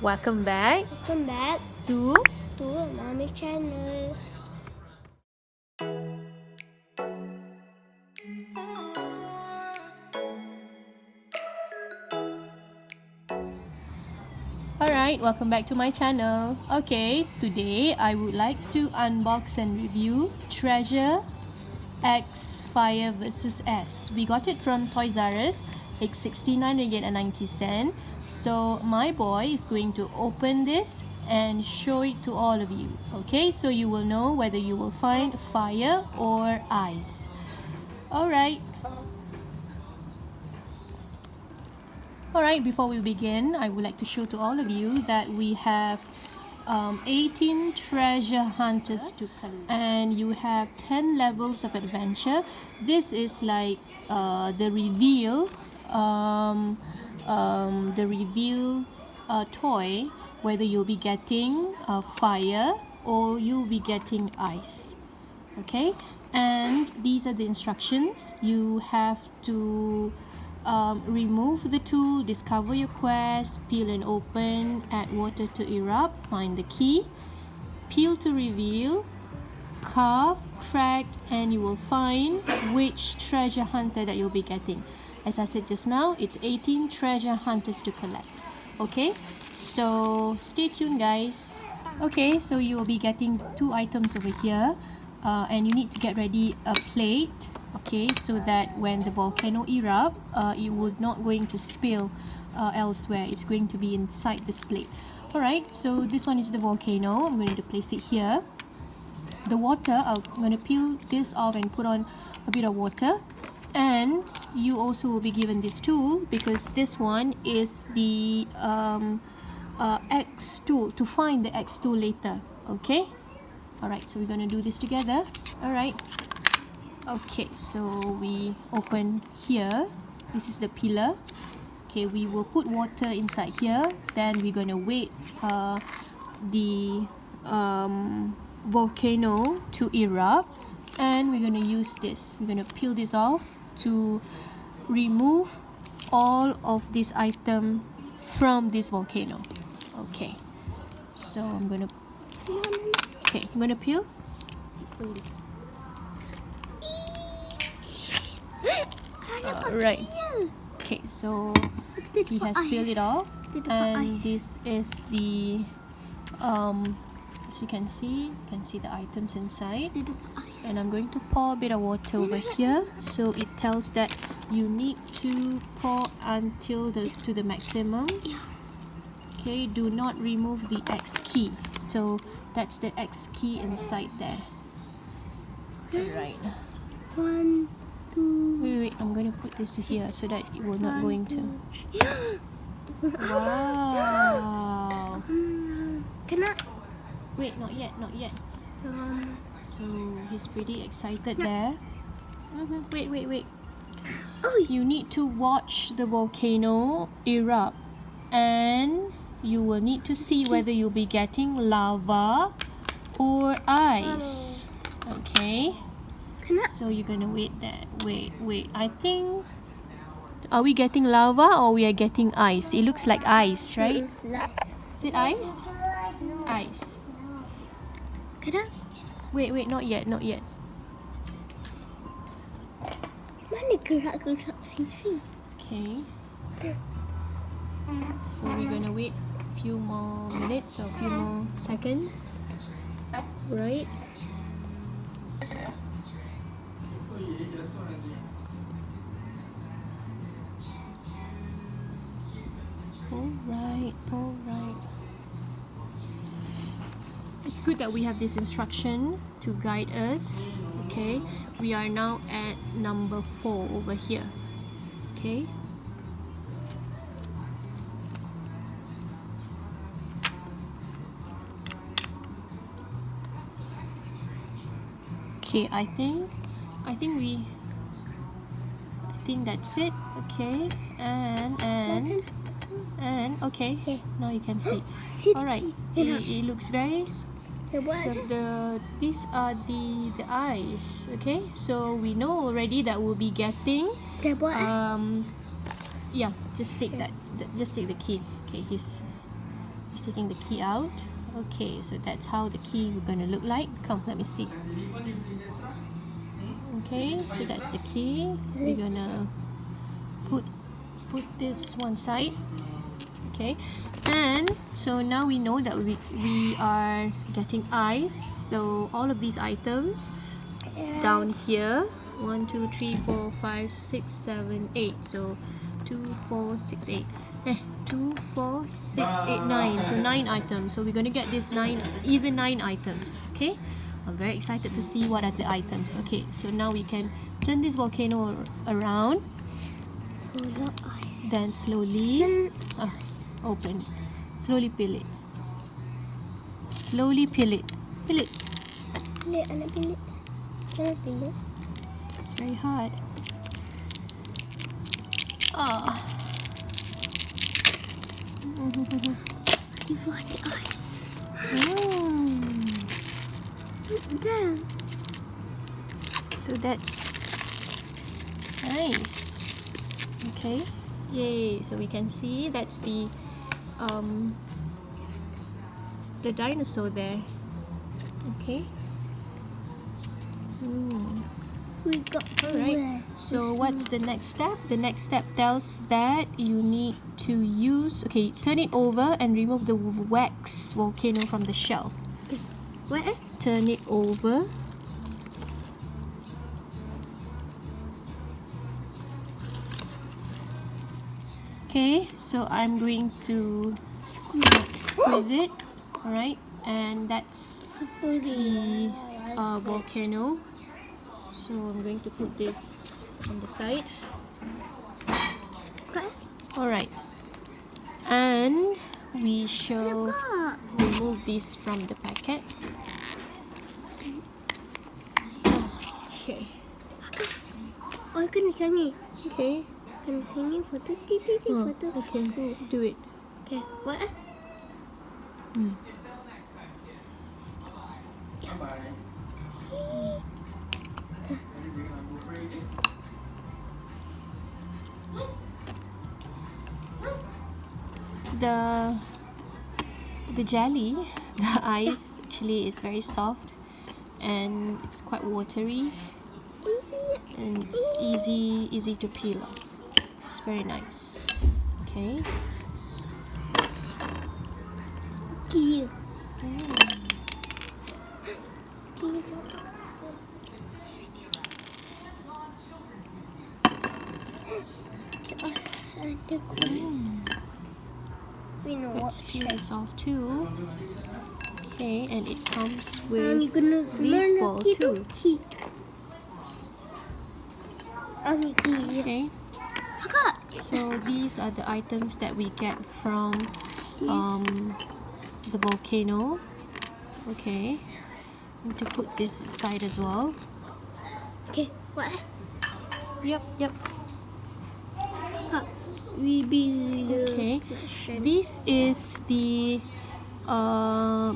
Welcome back to Mommy channel. Alright, welcome back to my channel. Okay, today I would like to unbox and review Treasure X Fire vs S. We got it from Toys R Us. It's 69 ringgit and 90 cents. So my boy is going to open this and show it to all of you. Okay, so you will know whether you will find fire or ice. Alright. Alright, before we begin, I would like to show to all of you that we have 18 treasure hunters to collect, and you have 10 levels of adventure. This is like the reveal toy, whether you'll be getting fire or you'll be getting ice. Okay, and these are the instructions. You have to remove the tool, discover your quest, peel and open, add water to erupt, find the key, peel to reveal, carve, crack, and you will find which treasure hunter that you'll be getting. As I said just now, it's 18 treasure hunters to collect. Okay, so stay tuned, guys. Okay, so you will be getting 2 items over here, and you need to get ready a plate. Okay, so that when the volcano erupt, it would not going to spill elsewhere. It's going to be inside this plate. Alright, so this one is the volcano. I'm going to place it here. The water, I'm going to peel this off and put on a bit of water. And you also will be given this tool, because this one is the X tool, to find the X tool later. Okay, alright, so we're going to do this together. Alright. Okay, so we open here. This is the peeler. Okay, we will put water inside here. Then we're going to wait the volcano to erupt, and we're going to use this. We're going to peel this off to remove all of this item from this volcano. Okay, so I'm going to peel. Peel this. Right. Okay, so he has peeled it off, and this is the as you can see the items inside. And I'm going to pour a bit of water over here, so it tells that you need to pour until to the maximum. Okay, do not remove the X key. So that's the X key inside there. Alright. Wait, I'm going to put this here so that it will not going to. Wow. Can I? Wait, not yet. So he's pretty excited there. Wait. Oh, you need to watch the volcano erupt, and you will need to see whether you'll be getting lava or ice. Okay. So you're gonna wait there. Wait. I think, are we getting lava or we are getting ice? It looks like ice, right? Is it ice? No. Ice. Can I? Wait, not yet. Mana gerak-gerak sini? Okay. So we're gonna wait a few more minutes or a few more seconds. Right. Alright. It's good that we have this instruction to guide us. Okay, we are now at number 4 over here. Okay. Okay, I think that's it. Okay, and okay, now you can see. Alright, it looks very. These are the eyes. Okay, so we know already that we'll be getting yeah, just take that. Just take the key. Okay, he's taking the key out. Okay, so that's how the key is going to look like. Come, let me see. Okay, so that's the key. We're gonna put this one side. Okay, and so now we know that we are getting ice. So all of these items down here, 1 2 3 4 5 6 7 8. So 2 4 6 8. 2 4 6 8 9. So 9 items. So we're gonna get this 9 items. Okay, I'm very excited to see what are the items. Okay, so now we can turn this volcano around. Then slowly open it. Slowly peel it. Slowly peel it. Peel it. Anak pilih. It's very hard. Give her the ice. Mm. So that's nice. Okay. Yay. So we can see that's the dinosaur there. Okay. We got Alright. So what's the next step? The next step tells that you need to use, okay, turn it over and remove the wax volcano from the shell. What? Turn it over. Okay, so I'm going to squeeze it. Alright, and that's the volcano. So I'm going to put this on the side. Alright, and we shall remove this from the packet. Okay. Oh, kena sini. Okay. Kena sini foto titik foto. Okay, do it. Okay, what? The jelly, the ice actually is very soft and it's quite watery and it's easy to peel off. It's very nice. Okay. Cute. We know Let's what peel this off too. Okay, and it comes I'm with gonna this ball too. Okay. So these are the items that we get from the volcano. Okay. Need to put this aside as well. Okay, what? Yep. We build. Okay. This is the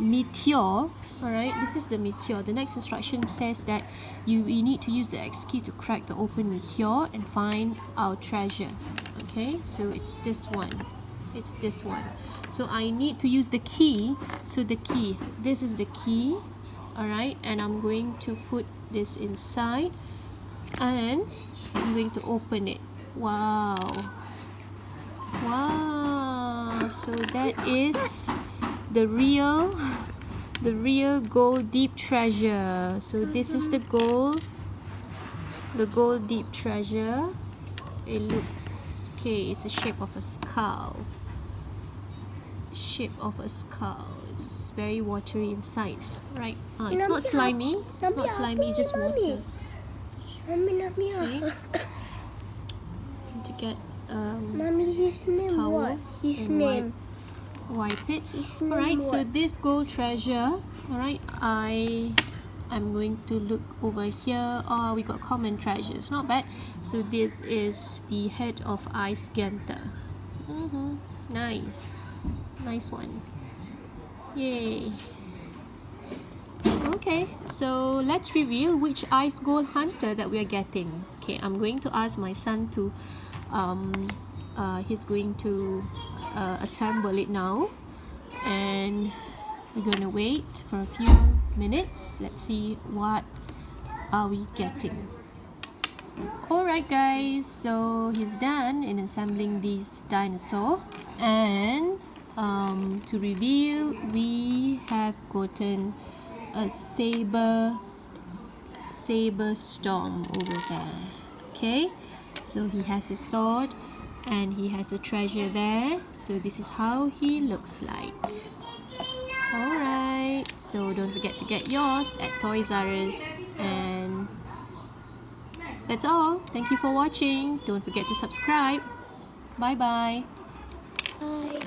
meteor. Alright, this is the meteor. The next instruction says that you need to use the X key to crack the open meteor and find our treasure. Okay, so it's this one. It's this one. So I need to use the key. So the key, this is the key. Alright, and I'm going to put this inside and I'm going to open it. Wow. So that is the real gold deep treasure. So this is the gold deep treasure. It looks okay. It's the shape of a skull. It's very watery inside, right? It's not slimy. It's not slimy. It's just water. Okay. To get Mommy, his name towel what? His and name. wipe it. His name Alright, so what? this gold treasure, alright, I'm going to look over here. Oh, we got common treasures, not bad. So this is the head of ice ganta. Nice one. Yay. Okay, so let's reveal which ice gold hunter that we are getting. Okay, I'm going to ask my son to he's going to assemble it now. and we're gonna wait for a few minutes. Let's see what are we getting. Alright guys, so he's done in assembling this dinosaur, and to reveal, we have gotten a saber storm over there. Okay, so he has his sword and he has a treasure there, so this is how he looks like. Alright, so don't forget to get yours at Toys R Us, and that's all. Thank you for watching. Don't forget to subscribe. Bye bye. Bye.